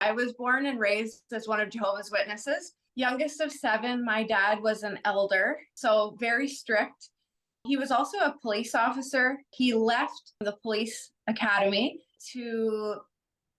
I was born and raised as one of Jehovah's Witnesses. Youngest of 7, my dad was an elder, so very strict. He was also a police officer. He left the police academy to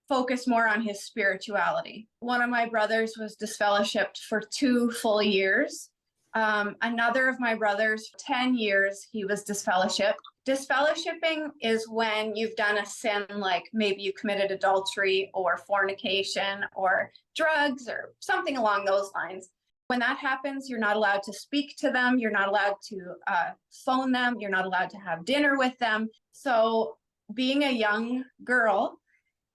focus more on his spirituality. One of my brothers was disfellowshipped for 2 full years. Another of my brothers, 10 years, he was disfellowshipped. Disfellowshipping is when you've done a sin, like maybe you committed adultery or fornication or drugs or something along those lines. When that happens, you're not allowed to speak to them. You're not allowed to phone them. You're not allowed to have dinner with them. So being a young girl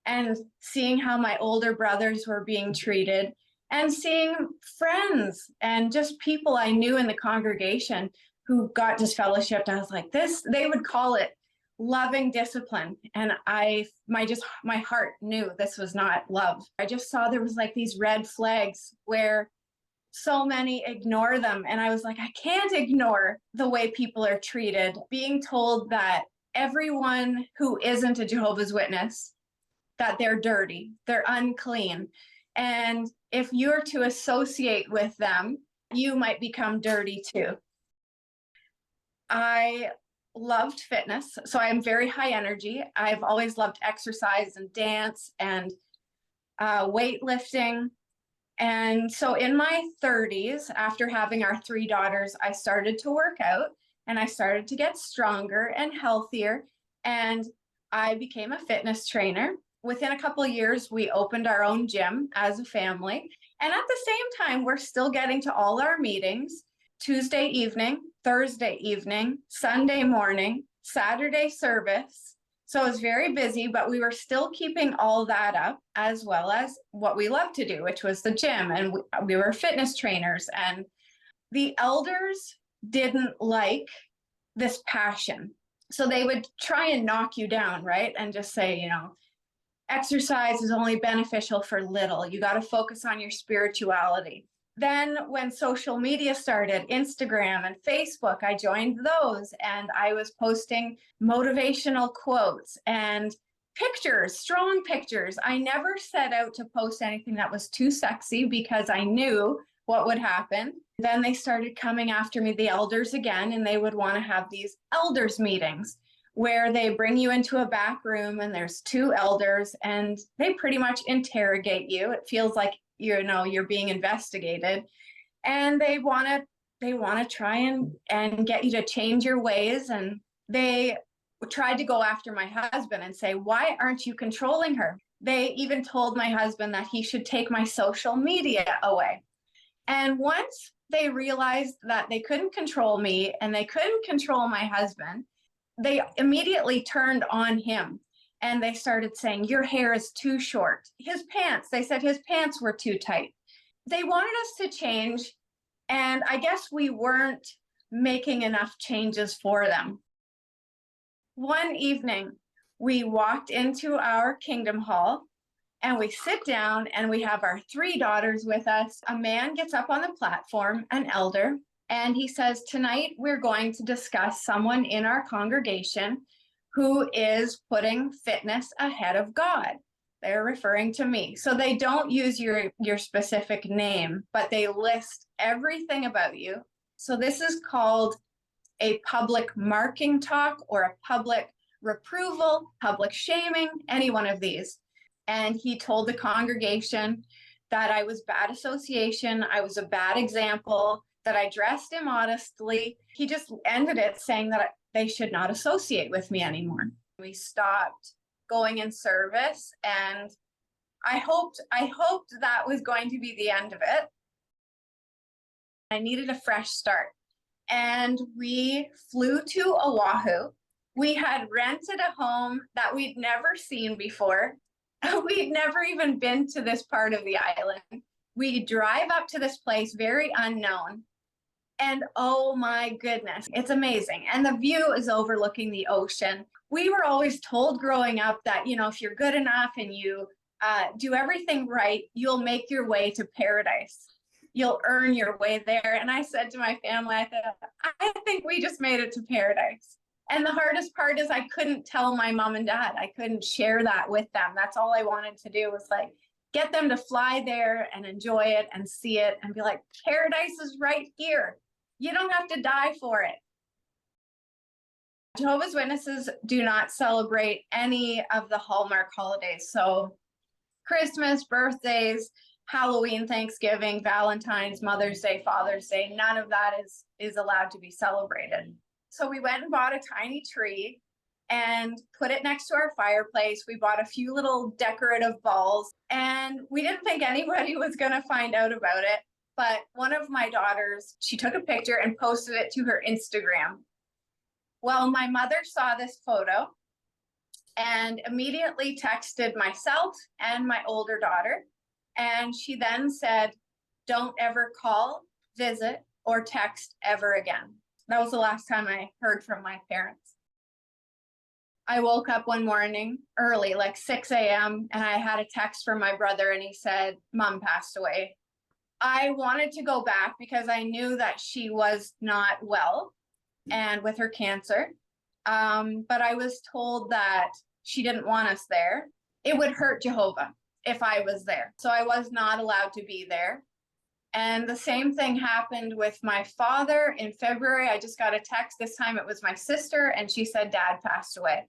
and seeing how my older brothers were being treated and seeing friends and just people I knew in the congregation who got disfellowshipped, I was like, they would call it loving discipline. And my heart knew this was not love. I just saw there was like these red flags where so many ignore them. And I was like, I can't ignore the way people are treated. Being told that everyone who isn't a Jehovah's Witness, that they're dirty, they're unclean. And if you're to associate with them, you might become dirty too. I loved fitness, so I'm very high energy. I've always loved exercise and dance and weightlifting. And so in my 30s, after having our 3 daughters, I started to work out and I started to get stronger and healthier. And I became a fitness trainer. Within a couple of years, we opened our own gym as a family. And at the same time, we're still getting to all our meetings, Tuesday evening, Thursday evening, Sunday morning, Saturday service. So it was very busy, but we were still keeping all that up, as well as what we love to do, which was the gym. And we were fitness trainers. And the elders didn't like this passion. So they would try and knock you down, right? And just say, exercise is only beneficial for little. You got to focus on your spirituality. Then when social media started, Instagram and Facebook, I joined those and I was posting motivational quotes and pictures, strong pictures. I never set out to post anything that was too sexy because I knew what would happen. Then they started coming after me, the elders again, and they would want to have these elders meetings where they bring you into a back room and there's 2 elders and they pretty much interrogate you. It feels like, you're being investigated, and they want to try and get you to change your ways. And they tried to go after my husband and say, why aren't you controlling her? They even told my husband that he should take my social media away. And once they realized that they couldn't control me and they couldn't control my husband, they immediately turned on him. And they started saying, your hair is too short. They said his pants were too tight. They wanted us to change. And I guess we weren't making enough changes for them. One evening, we walked into our Kingdom Hall and we sit down and we have our 3 daughters with us. A man gets up on the platform, an elder, and he says, tonight we're going to discuss someone in our congregation who is putting fitness ahead of God. They're referring to me. So they don't use your specific name, but they list everything about you. So this is called a public marking talk or a public reproval, public shaming, any one of these. And he told the congregation that I was bad association, I was a bad example, that I dressed immodestly. He just ended it saying that they should not associate with me anymore. We stopped going in service, and I hoped that was going to be the end of it. I needed a fresh start. And we flew to Oahu. We had rented a home that we'd never seen before. We'd never even been to this part of the island. We drive up to this place, very unknown. And oh my goodness, it's amazing. And the view is overlooking the ocean. We were always told growing up that, if you're good enough and you do everything right, you'll make your way to paradise. You'll earn your way there. And I said to my family, I think we just made it to paradise. And the hardest part is I couldn't tell my mom and dad. I couldn't share that with them. That's all I wanted to do was like, get them to fly there and enjoy it and see it and be like, paradise is right here. You don't have to die for it. Jehovah's Witnesses do not celebrate any of the Hallmark holidays. So Christmas, birthdays, Halloween, Thanksgiving, Valentine's, Mother's Day, Father's Day, none of that is allowed to be celebrated. So we went and bought a tiny tree and put it next to our fireplace. We bought a few little decorative balls, and we didn't think anybody was going to find out about it. But one of my daughters, she took a picture and posted it to her Instagram. Well, my mother saw this photo and immediately texted myself and my older daughter. And she then said, don't ever call, visit, or text ever again. That was the last time I heard from my parents. I woke up one morning early, like 6 a.m., and I had a text from my brother, and he said, Mom passed away. I wanted to go back because I knew that she was not well and with her cancer. But I was told that she didn't want us there. It would hurt Jehovah if I was there. So I was not allowed to be there. And the same thing happened with my father in February. I just got a text. This time it was my sister, and she said Dad passed away.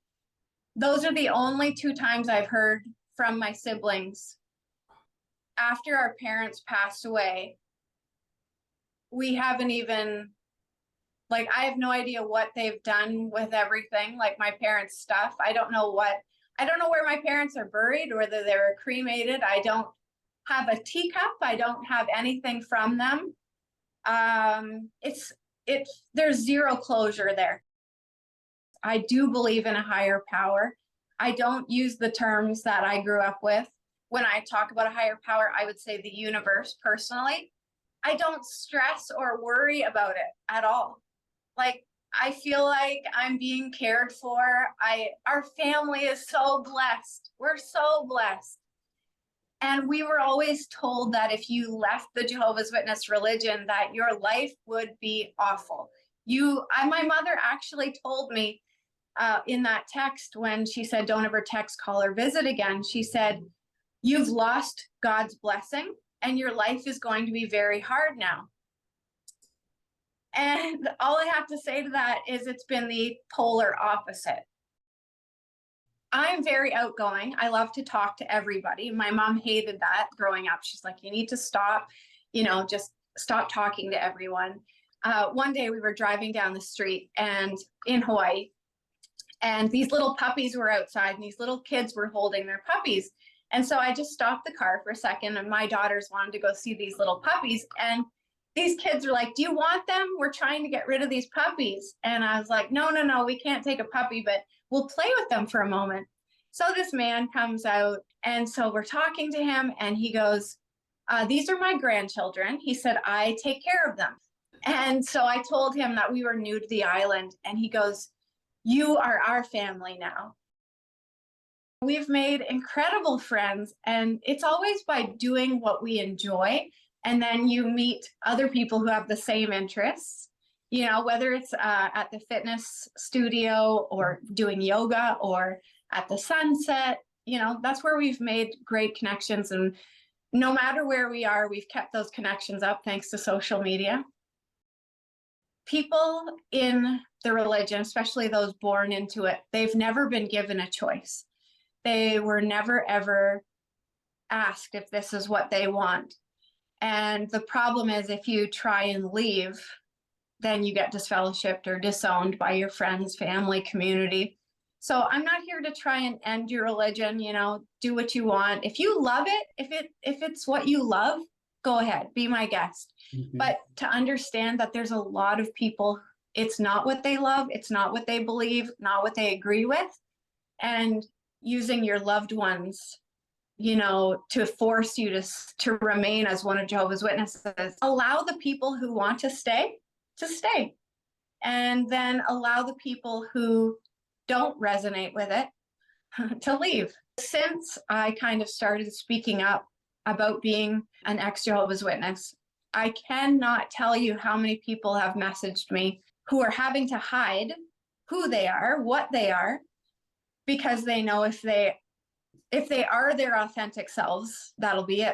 Those are the only 2 times I've heard from my siblings. After our parents passed away, we haven't even, like, I have no idea what they've done with everything, like my parents' stuff. I don't know where my parents are buried, whether they were cremated. I don't have a teacup. I don't have anything from them. There's zero closure there. I do believe in a higher power. I don't use the terms that I grew up with. When I talk about a higher power, I would say the universe personally. I don't stress or worry about it at all. Like, I feel like I'm being cared for. Our family is so blessed. We're so blessed. And we were always told that if you left the Jehovah's Witness religion, that your life would be awful. My mother actually told me in that text when she said, don't ever text, call, or visit again, she said, you've lost God's blessing and your life is going to be very hard now. And all I have to say to that is it's been the polar opposite. I'm very outgoing. I love to talk to everybody. My mom hated that growing up. She's like, you need to stop, just stop talking to everyone. One day we were driving down the street and in Hawaii, and these little puppies were outside and these little kids were holding their puppies. And so I just stopped the car for a second, and my daughters wanted to go see these little puppies. And these kids were like, do you want them? We're trying to get rid of these puppies. And I was like, no, we can't take a puppy, but we'll play with them for a moment. So this man comes out, and so we're talking to him, and he goes, these are my grandchildren. He said, I take care of them. And so I told him that we were new to the island, and he goes, you are our family now. We've made incredible friends, and it's always by doing what we enjoy. And then you meet other people who have the same interests, whether it's at the fitness studio or doing yoga or at the sunset, that's where we've made great connections. And no matter where we are, we've kept those connections up thanks to social media. People in the religion, especially those born into it, they've never been given a choice. They were never, ever asked if this is what they want. And the problem is if you try and leave, then you get disfellowshipped or disowned by your friends, family, community. So I'm not here to try and end your religion, do what you want. If you love it, if it's what you love, go ahead, be my guest. Mm-hmm. But to understand that there's a lot of people, it's not what they love, it's not what they believe, not what they agree with. And using your loved ones, to force you to remain as one of Jehovah's Witnesses. Allow the people who want to stay, and then allow the people who don't resonate with it to leave. Since I kind of started speaking up about being an ex-Jehovah's Witness, I cannot tell you how many people have messaged me who are having to hide who they are, what they are, because they know if they if they are their authentic selves, that'll be it.